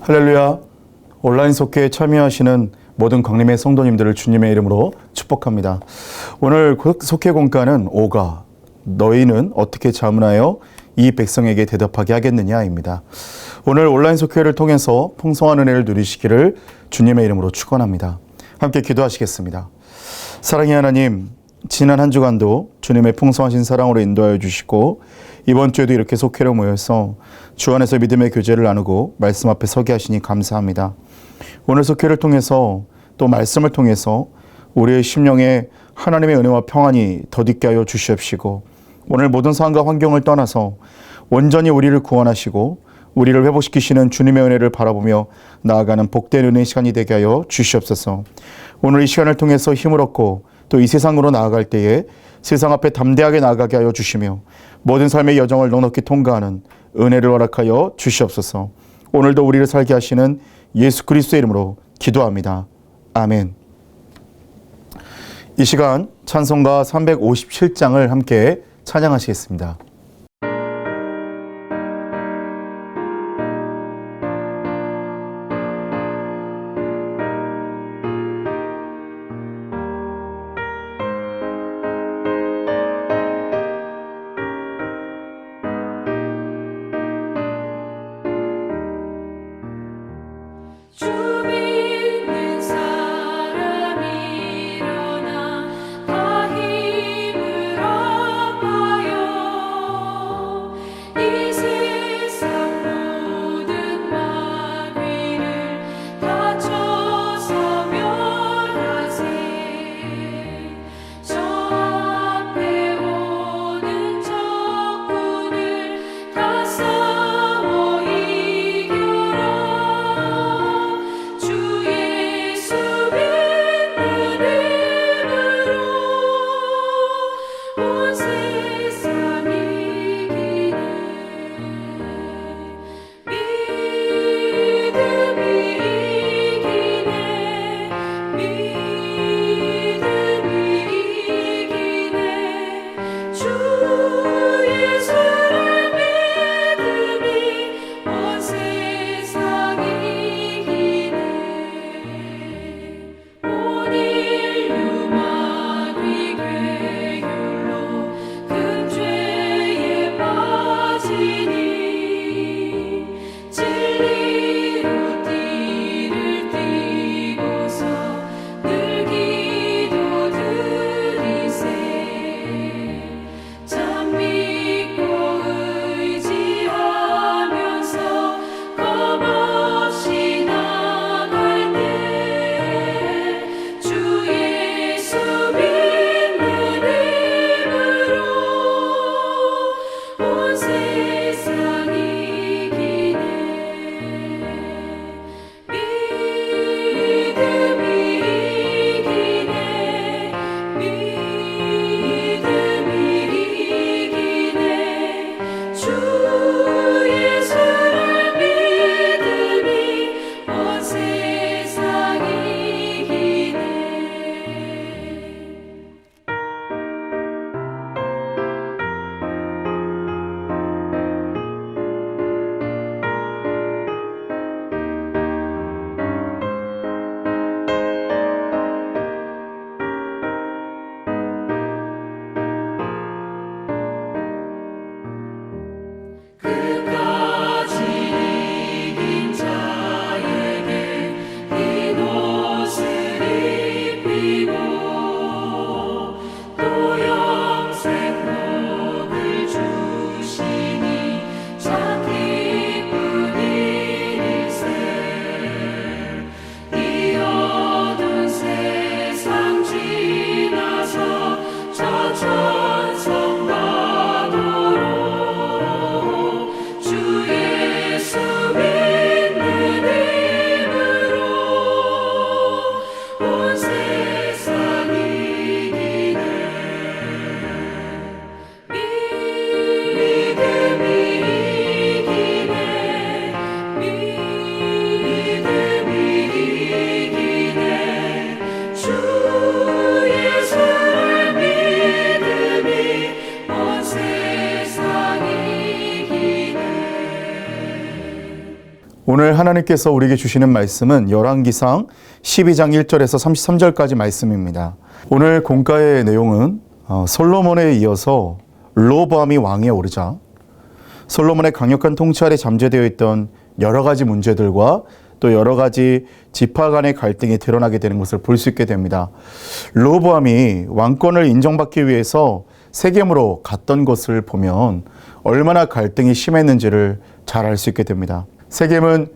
할렐루야. 온라인 속회에 참여하시는 모든 광림의 성도님들을 주님의 이름으로 축복합니다. 오늘 속회 공과는 5가 너희는 어떻게 자문하여 이 백성에게 대답하게 하겠느냐입니다. 오늘 온라인 속회를 통해서 풍성한 은혜를 누리시기를 주님의 이름으로 축원합니다. 함께 기도하시겠습니다. 사랑의 하나님, 지난 한 주간도 주님의 풍성하신 사랑으로 인도하여 주시고 이번 주에도 이렇게 속회로 모여서 주 안에서 믿음의 교제를 나누고 말씀 앞에 서게 하시니 감사합니다. 오늘 속회를 통해서 또 말씀을 통해서 우리의 심령에 하나님의 은혜와 평안이 덧있게 하여 주시옵시고 오늘 모든 상황과 환경을 떠나서 온전히 우리를 구원하시고 우리를 회복시키시는 주님의 은혜를 바라보며 나아가는 복된 은혜의 시간이 되게 하여 주시옵소서. 오늘 이 시간을 통해서 힘을 얻고 또 이 세상으로 나아갈 때에 세상 앞에 담대하게 나아가게 하여 주시며 모든 삶의 여정을 넉넉히 통과하는 은혜를 허락하여 주시옵소서. 오늘도 우리를 살게 하시는 예수 그리스도의 이름으로 기도합니다. 아멘. 이 시간 찬송가 357장을 함께 찬양하시겠습니다. 다 힘을 얻어요. 오늘 하나님께서 우리에게 주시는 말씀은 열왕기상 12장 1절에서 33절까지 말씀입니다. 오늘 공과의 내용은 솔로몬에 이어서 르호보암이 왕위에 오르자 솔로몬의 강력한 통치 아래 잠재되어 있던 여러 가지 문제들과 또 여러 가지 지파 간의 갈등이 드러나게 되는 것을 볼 수 있게 됩니다. 르호보암이 왕권을 인정받기 위해서 세겜으로 갔던 것을 보면 얼마나 갈등이 심했는지를 잘 알 수 있게 됩니다. 세겜은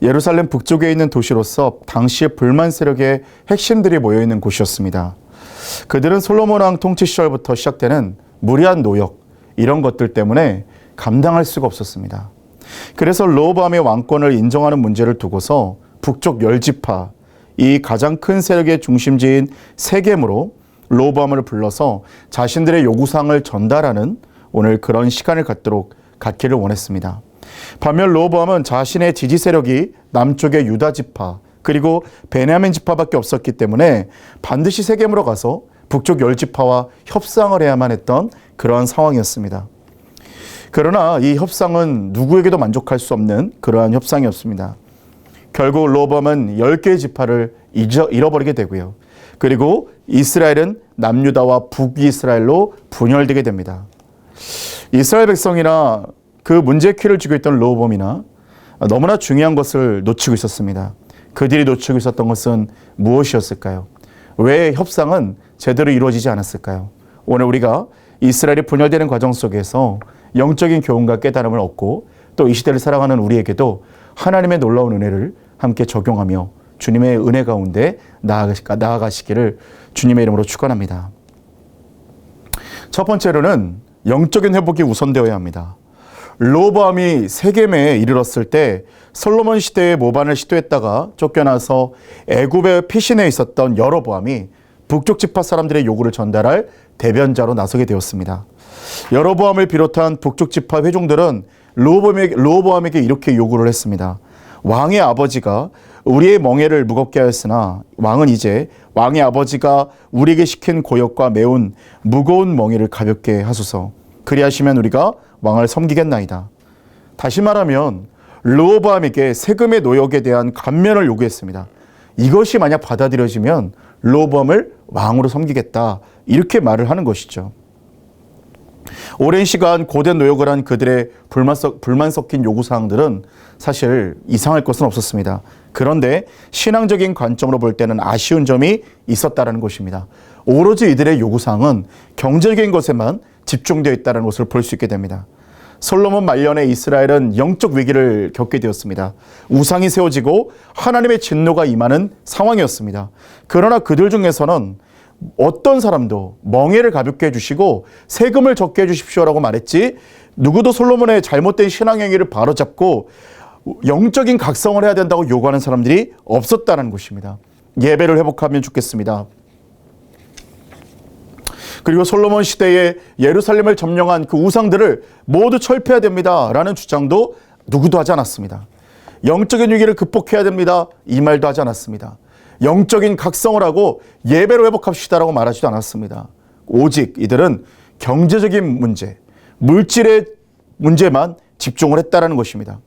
예루살렘 북쪽에 있는 도시로서 당시의 불만 세력의 핵심들이 모여있는 곳이었습니다. 그들은 솔로몬 왕 통치 시절부터 시작되는 무리한 노역, 이런 것들 때문에 감당할 수가 없었습니다. 그래서 르호보암의 왕권을 인정하는 문제를 두고서 북쪽 열지파, 이 가장 큰 세력의 중심지인 세겜으로 르호보암을 불러서 자신들의 요구사항을 전달하는 오늘 그런 시간을 갖기를 원했습니다. 반면 르호보암은 자신의 지지 세력이 남쪽의 유다 지파 그리고 베냐민 지파밖에 없었기 때문에 반드시 세겜으로 가서 북쪽 열 지파와 협상을 해야만 했던 그러한 상황이었습니다. 그러나 이 협상은 누구에게도 만족할 수 없는 그러한 협상이었습니다. 결국 르호보암은 10개의 지파를 잃어버리게 되고요. 그리고 이스라엘은 남유다와 북이스라엘로 분열되게 됩니다. 이스라엘 백성이나 그 문제의 키를 쥐고 있던 르호보암이나 너무나 중요한 것을 놓치고 있었습니다. 그들이 놓치고 있었던 것은 무엇이었을까요? 왜 협상은 제대로 이루어지지 않았을까요? 오늘 우리가 이스라엘이 분열되는 과정 속에서 영적인 교훈과 깨달음을 얻고 또 이 시대를 살아가는 우리에게도 하나님의 놀라운 은혜를 함께 적용하며 주님의 은혜 가운데 나아가시기를 주님의 이름으로 축원합니다. 첫 번째로는 영적인 회복이 우선되어야 합니다. 르호보암이 세겜에 이르렀을 때 솔로몬 시대의 모반을 시도했다가 쫓겨나서 애굽의 피신에 있었던 여로보암이 북쪽 지파 사람들의 요구를 전달할 대변자로 나서게 되었습니다. 여로보암을 비롯한 북쪽 지파 회중들은 르호보암에게 이렇게 요구를 했습니다. 왕의 아버지가 우리의 멍에를 무겁게 하였으나 왕은 이제 왕의 아버지가 우리에게 시킨 고역과 매운 무거운 멍에를 가볍게 하소서. 그리하시면 우리가 왕을 섬기겠나이다. 다시 말하면 르호보암에게 세금의 노역에 대한 감면을 요구했습니다. 이것이 만약 받아들여지면 르호보암을 왕으로 섬기겠다, 이렇게 말을 하는 것이죠. 오랜 시간 고된 노역을 한 그들의 불만 섞인 요구사항들은 사실 이상할 것은 없었습니다. 그런데 신앙적인 관점으로 볼 때는 아쉬운 점이 있었다는 것입니다. 오로지 이들의 요구사항은 경제적인 것에만 집중되어 있다는 것을 볼 수 있게 됩니다. 솔로몬 말년에 이스라엘은 영적 위기를 겪게 되었습니다. 우상이 세워지고 하나님의 진노가 임하는 상황이었습니다. 그러나 그들 중에서는 어떤 사람도 멍에를 가볍게 해주시고 세금을 적게 해주십시오라고 말했지, 누구도 솔로몬의 잘못된 신앙행위를 바로잡고 영적인 각성을 해야 된다고 요구하는 사람들이 없었다는 것입니다. 예배를 회복하면 좋겠습니다. 그리고 솔로몬 시대에 예루살렘을 점령한 그 우상들을 모두 철폐해야 됩니다 라는 주장도 누구도 하지 않았습니다. 영적인 위기를 극복해야 됩니다, 이 말도 하지 않았습니다. 영적인 각성을 하고 예배로 회복합시다라고 말하지도 않았습니다. 오직 이들은 경제적인 문제, 물질의 문제만 집중을 했다는 것입니다.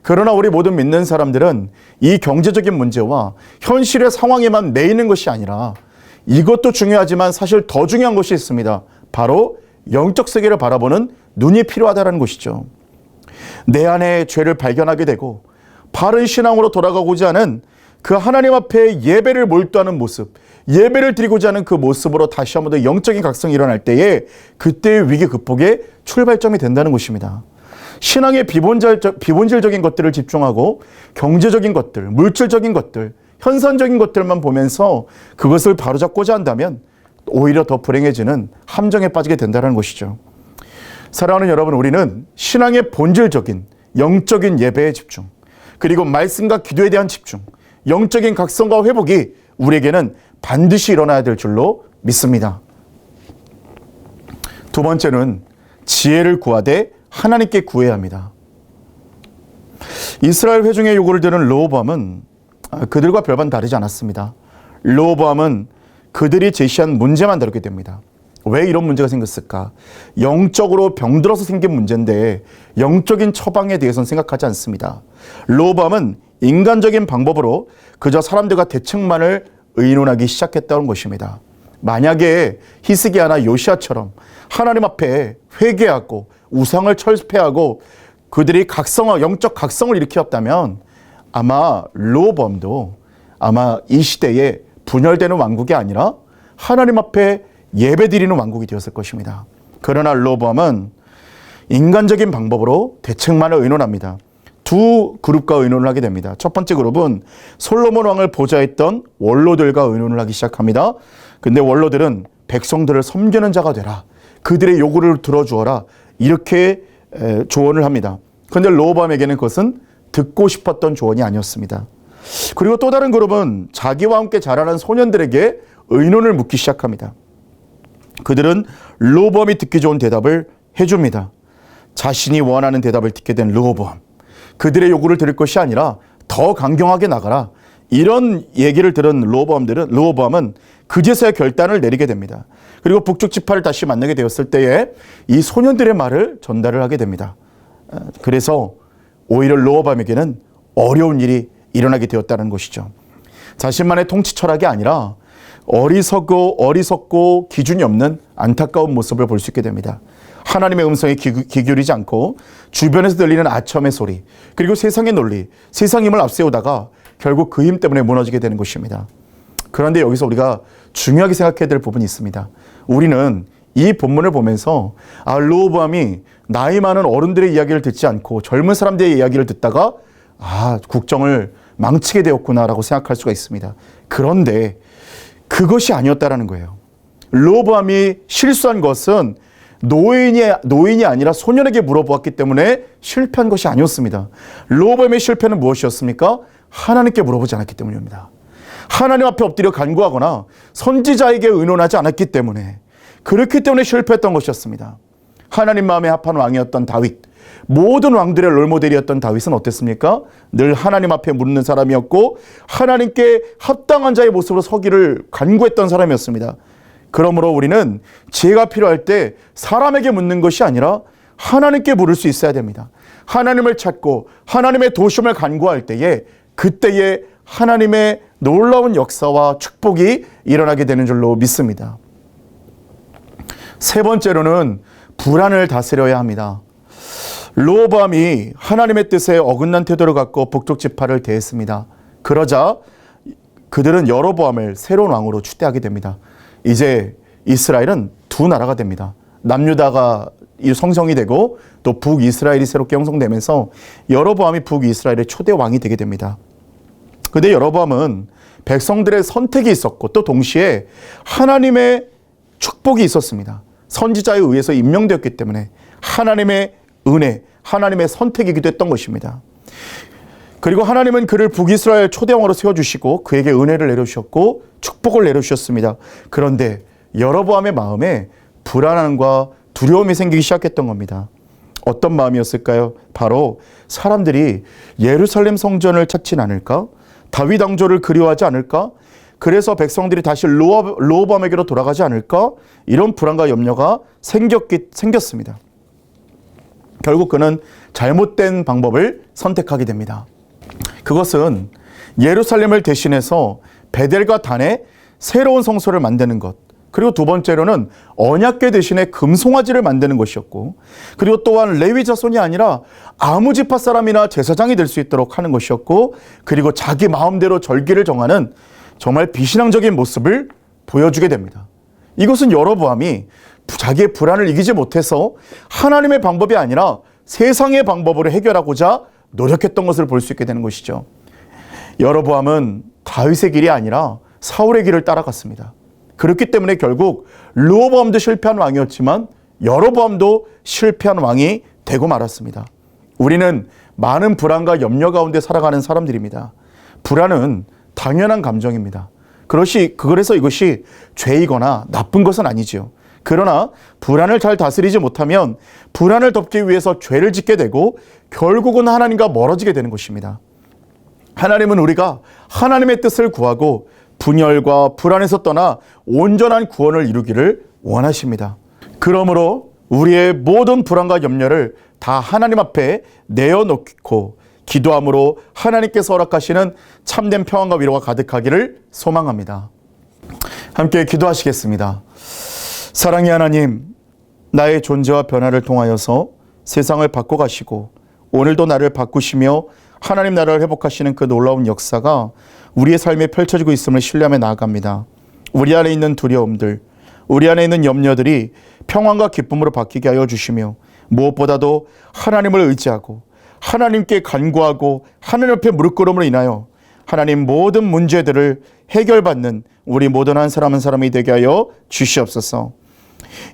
그러나 우리 모든 믿는 사람들은 이 경제적인 문제와 현실의 상황에만 매이는 것이 아니라 이것도 중요하지만 사실 더 중요한 것이 있습니다. 바로 영적 세계를 바라보는 눈이 필요하다는 것이죠. 내 안에 죄를 발견하게 되고 바른 신앙으로 돌아가고자 하는 그 하나님 앞에 예배를 몰두하는 모습, 예배를 드리고자 하는 그 모습으로 다시 한번 더 영적인 각성이 일어날 때에 그때의 위기 극복의 출발점이 된다는 것입니다. 신앙의 비본질적인 것들을 집중하고 경제적인 것들, 물질적인 것들, 현상적인 것들만 보면서 그것을 바로잡고자 한다면 오히려 더 불행해지는 함정에 빠지게 된다는 것이죠. 사랑하는 여러분, 우리는 신앙의 본질적인 영적인 예배에 집중, 그리고 말씀과 기도에 대한 집중, 영적인 각성과 회복이 우리에게는 반드시 일어나야 될 줄로 믿습니다. 두 번째는 지혜를 구하되 하나님께 구해야 합니다. 이스라엘 회중의 요구를 들은 르호보암은 그들과 별반 다르지 않았습니다. 르호보암은 그들이 제시한 문제만 다루게 됩니다. 왜 이런 문제가 생겼을까? 영적으로 병들어서 생긴 문제인데 영적인 처방에 대해서는 생각하지 않습니다. 르호보암은 인간적인 방법으로 그저 사람들과 대책만을 의논하기 시작했다는 것입니다. 만약에 히스기야나 요시야처럼 하나님 앞에 회개하고 우상을 철폐하고 그들이 영적 각성을 일으켰다면 아마 르호보암도 아마 이 시대에 분열되는 왕국이 아니라 하나님 앞에 예배드리는 왕국이 되었을 것입니다. 그러나 르호보암은 인간적인 방법으로 대책만을 의논합니다. 두 그룹과 의논을 하게 됩니다. 첫 번째 그룹은 솔로몬 왕을 보좌했던 원로들과 의논을 하기 시작합니다. 근데 원로들은 백성들을 섬기는 자가 되라. 그들의 요구를 들어주어라. 이렇게 조언을 합니다. 그런데 르호보암에게는 그것은 듣고 싶었던 조언이 아니었습니다. 그리고 또 다른 그룹은 자기와 함께 자라는 소년들에게 의논을 묻기 시작합니다. 그들은 르호보암이 듣기 좋은 대답을 해줍니다. 자신이 원하는 대답을 듣게 된 르호보암. 그들의 요구를 들을 것이 아니라 더 강경하게 나가라. 이런 얘기를 들은 르호보암은 그제서야 결단을 내리게 됩니다. 그리고 북쪽 지파를 다시 만나게 되었을 때에 이 소년들의 말을 전달을 하게 됩니다. 그래서 오히려 르호보암에게는 어려운 일이 일어나게 되었다는 것이죠. 자신만의 통치 철학이 아니라 어리석고 기준이 없는 안타까운 모습을 볼 수 있게 됩니다. 하나님의 음성에 귀 기울이지 않고 주변에서 들리는 아첨의 소리, 그리고 세상의 논리, 세상 힘을 앞세우다가 결국 그 힘 때문에 무너지게 되는 것입니다. 그런데 여기서 우리가 중요하게 생각해야 될 부분이 있습니다. 우리는 이 본문을 보면서 르호보암이 나이 많은 어른들의 이야기를 듣지 않고 젊은 사람들의 이야기를 듣다가 국정을 망치게 되었구나라고 생각할 수가 있습니다. 그런데 그것이 아니었다라는 거예요. 르호보암이 실수한 것은 노인이 아니라 소년에게 물어보았기 때문에 실패한 것이 아니었습니다. 르호보암의 실패는 무엇이었습니까? 하나님께 물어보지 않았기 때문입니다. 하나님 앞에 엎드려 간구하거나 선지자에게 의논하지 않았기 때문에, 그렇기 때문에 실패했던 것이었습니다. 하나님 마음에 합한 왕이었던 다윗, 모든 왕들의 롤모델이었던 다윗은 어땠습니까? 늘 하나님 앞에 묻는 사람이었고 하나님께 합당한 자의 모습으로 서기를 간구했던 사람이었습니다. 그러므로 우리는 지혜가 필요할 때 사람에게 묻는 것이 아니라 하나님께 물을 수 있어야 됩니다. 하나님을 찾고 하나님의 도심을 간구할 때에 그때에 하나님의 놀라운 역사와 축복이 일어나게 되는 줄로 믿습니다. 세 번째로는 불안을 다스려야 합니다. 르호보암이 하나님의 뜻에 어긋난 태도를 갖고 북쪽 지파를 대했습니다. 그러자 그들은 여로보암을 새로운 왕으로 추대하게 됩니다. 이제 이스라엘은 두 나라가 됩니다. 남유다가 성성이 되고 또 북이스라엘이 새롭게 형성되면서 여로보암이 북이스라엘의 초대 왕이 되게 됩니다. 그런데 여로보암은 백성들의 선택이 있었고 또 동시에 하나님의 축복이 있었습니다. 선지자에 의해서 임명되었기 때문에 하나님의 은혜, 하나님의 선택이기도 했던 것입니다. 그리고 하나님은 그를 북이스라엘 초대왕으로 세워주시고 그에게 은혜를 내려주셨고 축복을 내려주셨습니다. 그런데 여로보암의 마음에 불안함과 두려움이 생기기 시작했던 겁니다. 어떤 마음이었을까요? 바로 사람들이 예루살렘 성전을 찾진 않을까? 다윗 왕조를 그리워하지 않을까? 그래서 백성들이 다시 르호보암에게로 돌아가지 않을까? 이런 불안과 염려가 생겼습니다. 결국 그는 잘못된 방법을 선택하게 됩니다. 그것은 예루살렘을 대신해서 베델과 단에 새로운 성소를 만드는 것, 그리고 두 번째로는 언약궤 대신에 금송아지를 만드는 것이었고, 그리고 또한 레위 자손이 아니라 아무 지파 사람이나 제사장이 될 수 있도록 하는 것이었고, 그리고 자기 마음대로 절기를 정하는 정말 비신앙적인 모습을 보여주게 됩니다. 이것은 여로보암이 자기의 불안을 이기지 못해서 하나님의 방법이 아니라 세상의 방법으로 해결하고자 노력했던 것을 볼 수 있게 되는 것이죠. 여로보암은 다윗의 길이 아니라 사울의 길을 따라갔습니다. 그렇기 때문에 결국 르호보암도 실패한 왕이었지만 여로보암도 실패한 왕이 되고 말았습니다. 우리는 많은 불안과 염려 가운데 살아가는 사람들입니다. 불안은 당연한 감정입니다. 그래서 이것이 죄이거나 나쁜 것은 아니지요. 그러나 불안을 잘 다스리지 못하면 불안을 덮기 위해서 죄를 짓게 되고 결국은 하나님과 멀어지게 되는 것입니다. 하나님은 우리가 하나님의 뜻을 구하고 분열과 불안에서 떠나 온전한 구원을 이루기를 원하십니다. 그러므로 우리의 모든 불안과 염려를 다 하나님 앞에 내어놓고 기도함으로 하나님께서 허락하시는 참된 평안과 위로가 가득하기를 소망합니다. 함께 기도하시겠습니다. 사랑의 하나님, 나의 존재와 변화를 통하여서 세상을 바꿔가시고 오늘도 나를 바꾸시며 하나님 나라를 회복하시는 그 놀라운 역사가 우리의 삶에 펼쳐지고 있음을 신뢰하며 나아갑니다. 우리 안에 있는 두려움들, 우리 안에 있는 염려들이 평안과 기쁨으로 바뀌게 하여 주시며 무엇보다도 하나님을 의지하고 하나님께 간구하고 하나님 앞에 무릎 꿇음으로 인하여 하나님 모든 문제들을 해결받는 우리 모든 한 사람 한 사람이 되게 하여 주시옵소서.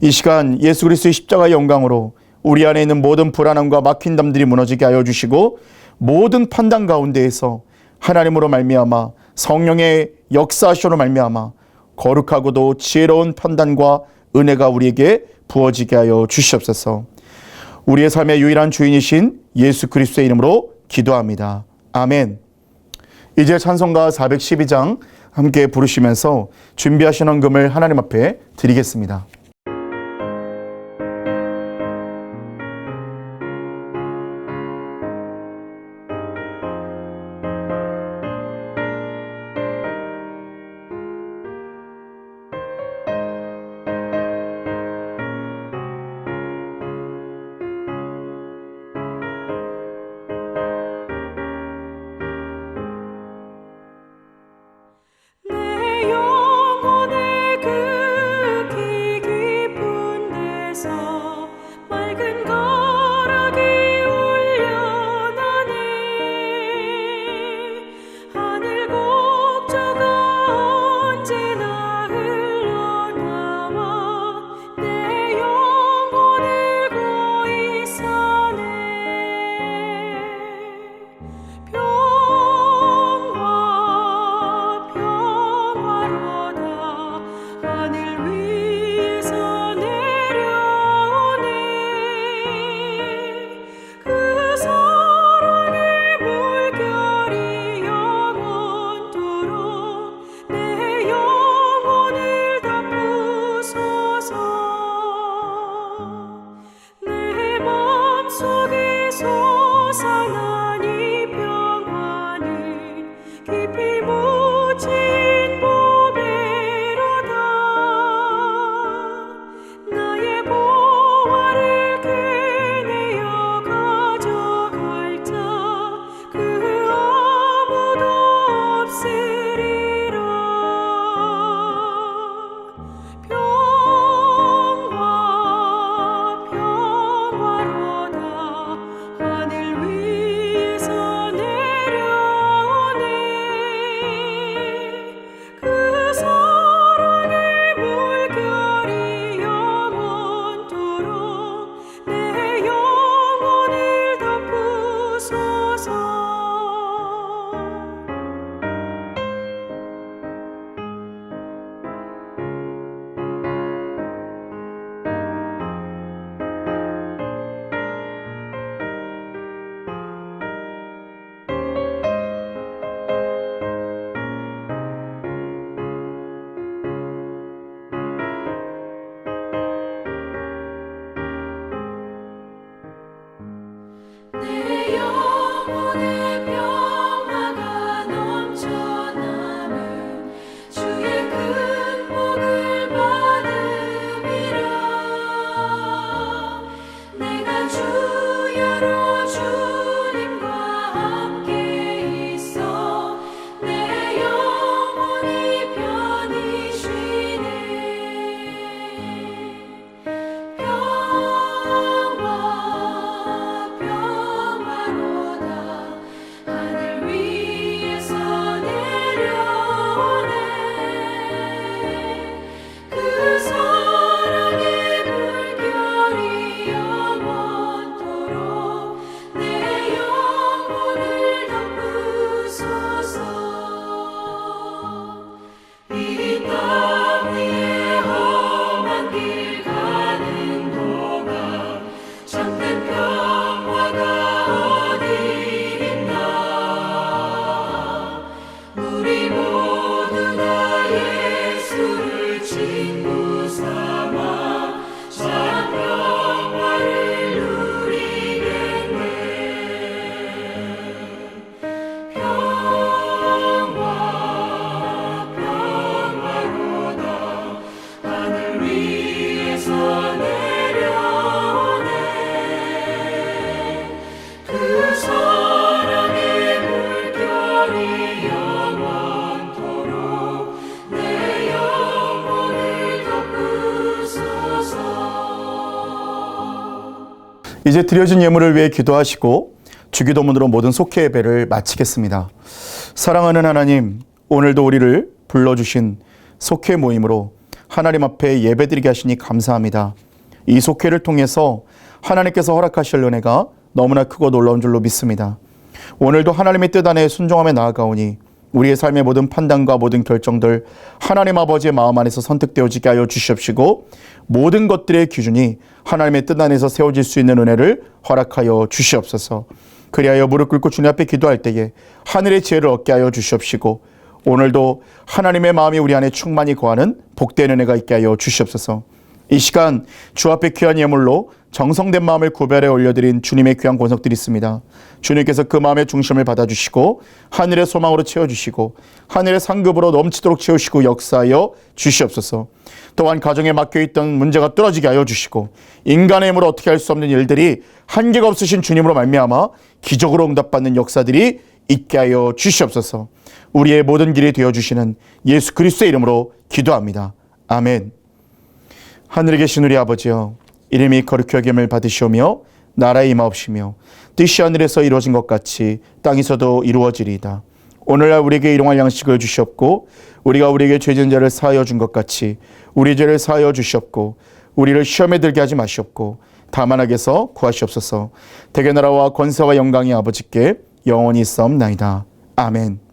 이 시간 예수 그리스도의 십자가의 영광으로 우리 안에 있는 모든 불안함과 막힌 담들이 무너지게 하여 주시고 모든 판단 가운데에서 하나님으로 말미암아 성령의 역사하시로 말미암아 거룩하고도 지혜로운 판단과 은혜가 우리에게 부어지게 하여 주시옵소서. 우리의 삶의 유일한 주인이신 예수 그리스도의 이름으로 기도합니다. 아멘. 이제 찬송가 412장 함께 부르시면서 준비하신 헌금을 하나님 앞에 드리겠습니다. 내 영혼의 그 이제 드려진 예물을 위해 기도하시고 주기도문으로 모든 속회 예배를 마치겠습니다. 사랑하는 하나님, 오늘도 우리를 불러주신 속회 모임으로 하나님 앞에 예배드리게 하시니 감사합니다. 이 속회를 통해서 하나님께서 허락하실 은혜가 너무나 크고 놀라운 줄로 믿습니다. 오늘도 하나님의 뜻 안에 순종하며 나아가오니 우리의 삶의 모든 판단과 모든 결정들 하나님 아버지의 마음 안에서 선택되어지게 하여 주시옵시고 모든 것들의 기준이 하나님의 뜻 안에서 세워질 수 있는 은혜를 허락하여 주시옵소서. 그리하여 무릎 꿇고 주님 앞에 기도할 때에 하늘의 지혜를 얻게 하여 주시옵시고 오늘도 하나님의 마음이 우리 안에 충만히 거하는 복된 은혜가 있게 하여 주시옵소서. 이 시간 주 앞에 귀한 예물로 정성된 마음을 구별해 올려드린 주님의 귀한 권속들이 있습니다. 주님께서 그 마음의 중심을 받아주시고 하늘의 소망으로 채워주시고 하늘의 상급으로 넘치도록 채우시고 역사하여 주시옵소서. 또한 가정에 막혀있던 문제가 뚫어지게 하여 주시고 인간의 힘으로 어떻게 할 수 없는 일들이 한계가 없으신 주님으로 말미암아 기적으로 응답받는 역사들이 있게 하여 주시옵소서. 우리의 모든 길이 되어주시는 예수 그리스도의 이름으로 기도합니다. 아멘. 하늘에 계신 우리 아버지여, 이름이 거룩히 여김을 받으시오며 나라의 임하옵시며 뜻이 하늘에서 이루어진 것 같이 땅에서도 이루어지리이다. 오늘날 우리에게 일용할 양식을 주시옵고 우리가 우리에게 죄진 자를 사하여 준 것 같이 우리 죄를 사하여 주시옵고 우리를 시험에 들게 하지 마시옵고 다만 악에서 구하시옵소서. 대개 나라와 권세와 영광이 아버지께 영원히 있사옵나이다. 아멘.